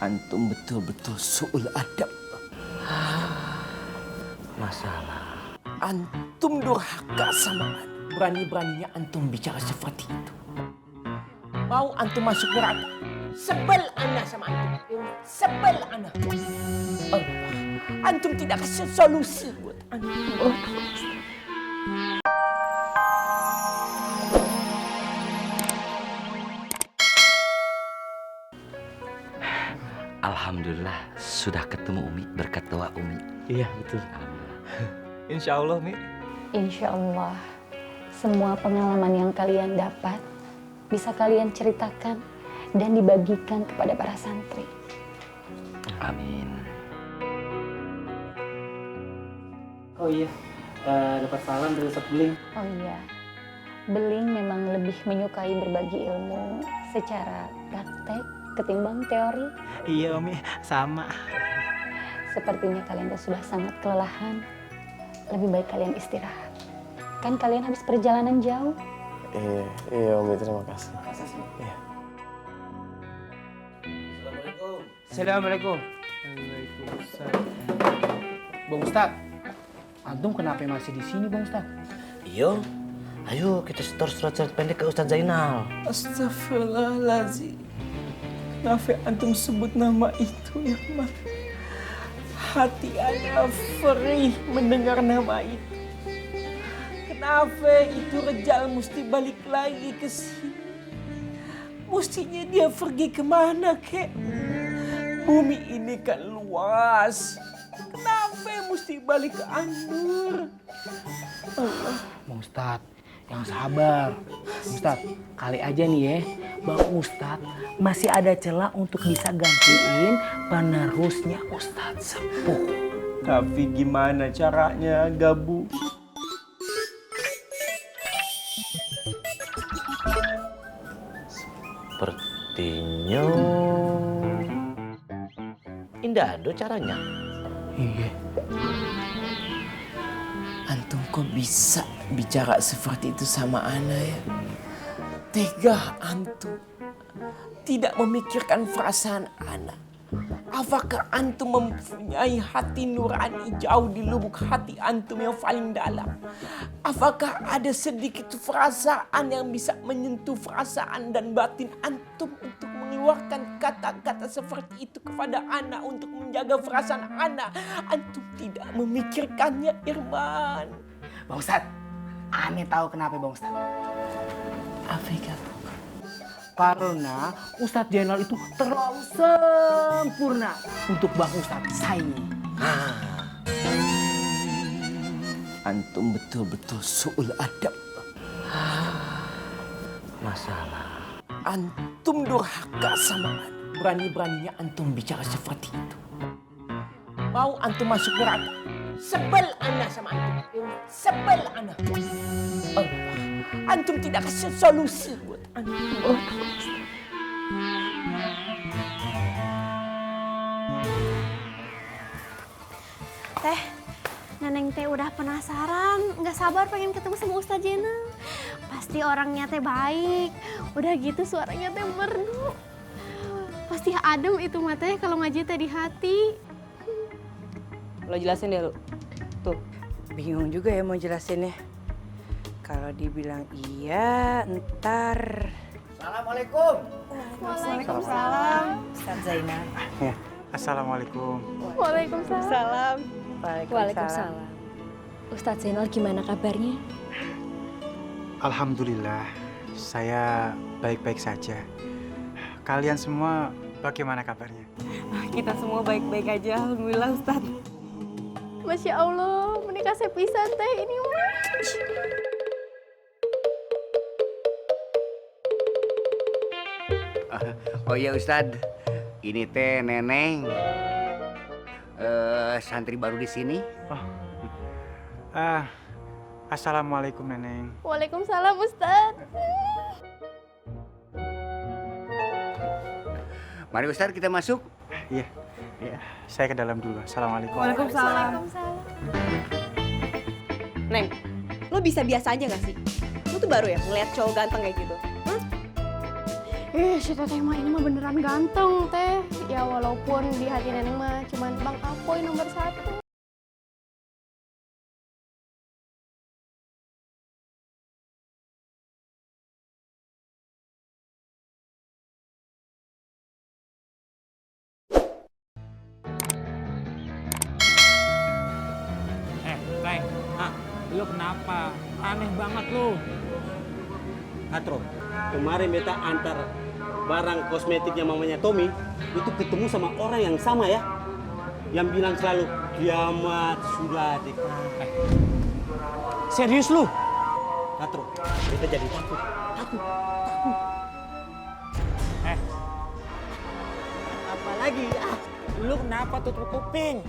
Antum betul-betul su'ul adab. Masalah. Antum durhaka sama ana. Berani-beraninya antum bicara seperti itu. Mau antum masuk neraka? Sebel ana sama antum. Sebel ana. Allah. Antum tidak kasih solusi buat antum. Alhamdulillah sudah ketemu Umi berkat doa Umi. Iya betul. Alhamdulillah. Insya Allah Mi. Insya Allah, semua pengalaman yang kalian dapat bisa kalian ceritakan dan dibagikan kepada para santri. Amin. Oh iya, dapat salam dari Ustadz Beling. Oh iya, Beling memang lebih menyukai berbagi ilmu secara praktek ketimbang teori. Iya Umi, sama. Sepertinya kalian sudah sangat kelelahan. Lebih baik kalian istirahat. Kan kalian habis perjalanan jauh. Iya Umi, terima kasih. Iya. Assalamualaikum. Waalaikumsalam. Bang Ustadz, antum kenapa masih di sini Bang Ustadz? Iyo, ayo kita setor surat-surat pendek ke Ustadz Zainal. Astagfirullahaladzim. Kenapa antum sebut nama itu, Irman? Hati ana perih mendengar nama itu. Kenapa itu Rejal mesti balik lagi ke sini? Mestinya dia pergi kemana, kek? Bumi ini kan luas. Kenapa mesti balik ke Anur? Allah. Bang Ustadz, yang sabar. Bang Ustadz, kali aja nih ya, Bang Ustadz masih ada celah untuk bisa gantiin penerusnya Ustadz Sepuh. Tapi gimana caranya, Gabu? Sepertinya indah ada caranya. Iya. Antum kok bisa bicara seperti itu sama ana ya? Tega antum. Tidak memikirkan perasaan ana. Apakah antum mempunyai hati nurani jauh di lubuk hati antum yang paling dalam? Apakah ada sedikit perasaan yang bisa menyentuh perasaan dan batin antum untuk mengeluarkan kata-kata seperti itu kepada ana untuk menjaga perasaan ana? Antum tidak memikirkannya, Irman. Bang Ustadz, aneh tahu kenapa Bang Ustadz. Apa itu? Karena Ustadz Zainal itu terlalu sempurna untuk Bang Ustadz saingi. Antum betul-betul su'ul adab. Masalah. Antum durhaka sama ana. Berani-beraninya antum bicara seperti itu. Mau antum masuk neraka? Sebel ana sama antum. Sebel ana. Allah. Antum tidak kasih solusi buat antum. Teh, Neneng teh udah penasaran, nggak sabar pengen ketemu sama Ustadz Zainal. Pasti orangnya teh baik, udah gitu suaranya teh merdu. Pasti adem itu matanya kalau ngaji teh di hati. Lo jelasin deh lu. Tuh, bingung juga ya mau jelasinnya. Kalau dibilang iya, ntar. Assalamualaikum. Waalaikumsalam. Ustadz Zainal. Ya, assalamualaikum. Waalaikumsalam. Waalaikumsalam. Ustadz Zainal gimana kabarnya? Alhamdulillah, saya baik-baik saja. Kalian semua bagaimana kabarnya? Kita semua baik-baik aja, alhamdulillah Ustadz. Masya Allah, menikah sepisan teh ini mah. Oh iya Ustadz, ini teh Neneng, santri baru di sini. Assalamualaikum Neneng. Waalaikumsalam Ustadz. Mari Ustadz kita masuk. Iya, saya ke dalam dulu. Assalamualaikum. Waalaikumsalam. Neng, lo bisa biasa aja gak sih? Lo tuh baru ya ngeliat cowok ganteng kayak gitu. Si teteh mah ini mah beneran ganteng teh. Ya walaupun di hati Neneng mah cuman Bang Apoy nomor 1. Leng, lu kenapa? Aneh banget lu. Katro, kemarin beta antar barang kosmetiknya mamanya Tommy itu ketemu sama orang yang sama ya, yang bilang selalu kiamat sudah dekat. Serius lu? Katro, beta jadi takut. Apa lagi? Lu kenapa tutup kuping?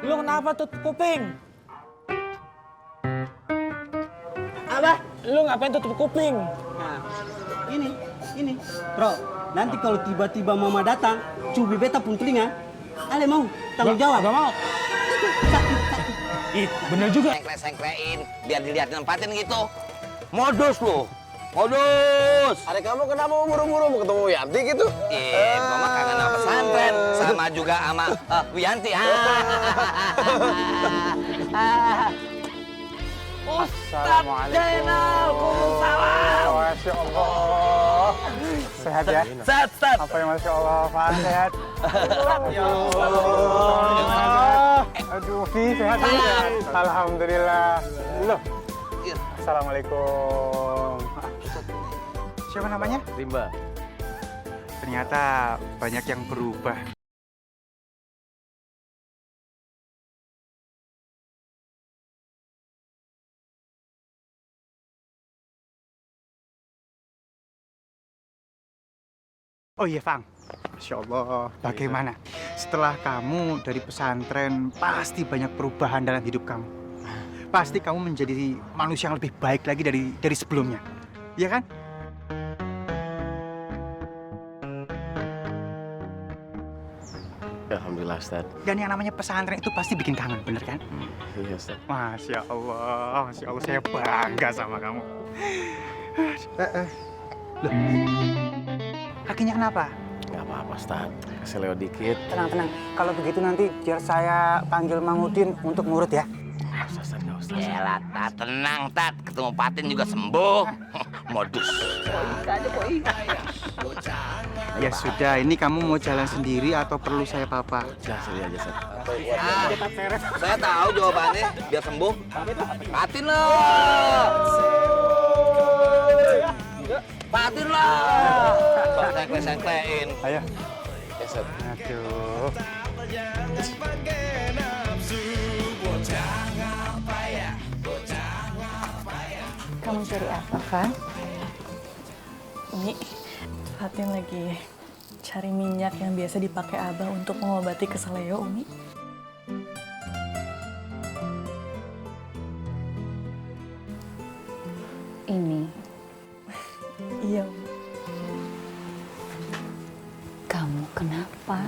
Lu kenapa tutup kuping? Apa? Lu ngapain tutup kuping? Nah, ini, bro. Nanti kalau tiba-tiba mama datang, cubi beta pun telinga, ale mau tanggung jawab? Gak mau. Ih, bener juga. Sengklein, biar dilihat nempatin gitu. Modus lu. Modus. Ada kamu kenapa mau buru-buru mau ketemu Yanti gitu? Gua mah kangen sama pesantren. Sama juga sama Wiyanti. Assalamualaikum. Waalaikumsalam. Masya Allah. Sehat ya? Sehat. Apa yang Masya Allah, Pak? Sehat? Ya Aduh, Fi, sehat ya? Alhamdulillah. Loh. Assalamualaikum. Siapa namanya? Rimba. Ternyata banyak yang berubah. Oh iya, Fang. Masya Allah, bagaimana? Setelah kamu dari pesantren, pasti banyak perubahan dalam hidup kamu. Pasti kamu menjadi manusia yang lebih baik lagi dari sebelumnya. Iya kan? Alhamdulillah, Ustaz. Dan yang namanya pesantren itu pasti bikin kangen, bener kan? Iya, Ustaz. Masya Allah, saya bangga sama kamu. Loh, kakinya kenapa? Gak apa-apa, Ustaz. Kasih lewat dikit. Tenang. Kalau begitu nanti biar saya panggil Mang Udin untuk ngurut ya. Ustaz, gak usah. Yalah, Tat, tenang, Tat. Ketemu Patin juga sembuh. Modus. Ya sudah, ini kamu mau jalan sendiri atau perlu saya papa? Jangan sedih aja, Ustaz. Saya tahu jawabannya, biar sembuh. Patin loh. Patin lah. Sengkle-sengklein. Ayo. Ya, Ustaz. Aduh. Kamu cari apa, Van? Umi, Fatin lagi cari minyak yang biasa dipakai Abah untuk mengobati keseleo, Umi. Ini. Iya, Umi. Kamu kenapa?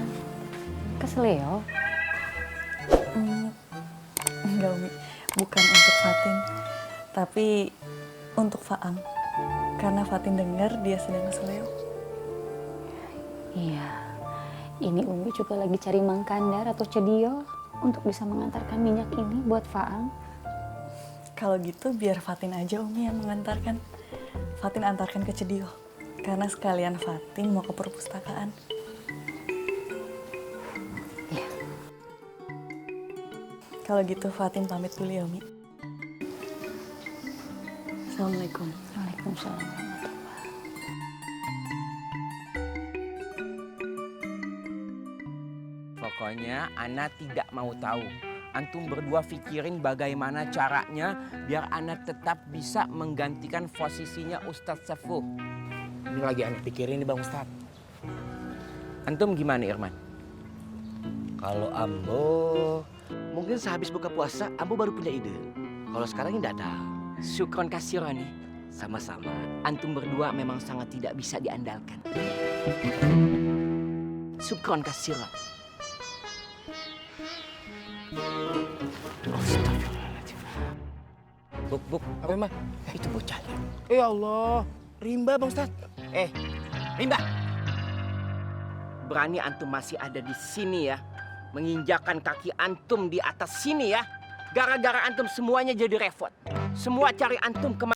Keseleo? Enggak, Umi. Bukan untuk Fatin, tapi untuk Faang. Karena Fatin dengar dia sedang keseleo. Iya. Ini Umi juga lagi cari Mang Kandar atau Cedio untuk bisa mengantarkan minyak ini buat Faang. Kalau gitu biar Fatin aja Umi yang mengantarkan. Fatin antarkan ke Cedio. Karena sekalian Fatin mau ke perpustakaan. Iya. Kalau gitu Fatin pamit dulu ya Umi. Assalamualaikum. Waalaikumsalam. Pokoknya Ana tidak mau tahu. Antum berdua pikirin bagaimana caranya biar Ana tetap bisa menggantikan posisinya Ustadz Sefuh. Ini lagi Ana pikirin nih Bang Ustadz. Antum gimana Irman? Kalau Ambo, mungkin sehabis buka puasa, Ambo baru punya ide. Kalau sekarang ini tidak ada. Syukron kasiran nih. Sama-sama. Antum berdua memang sangat tidak bisa diandalkan. Syukron kasiran. Buk. Apa emang? Itu bocah. Ya Allah. Rimba Bang Ustadz. Rimba. berani antum masih ada di sini ya, menginjakan kaki antum di atas sini ya, gara-gara antum semuanya jadi repot. Semua cari antum kemana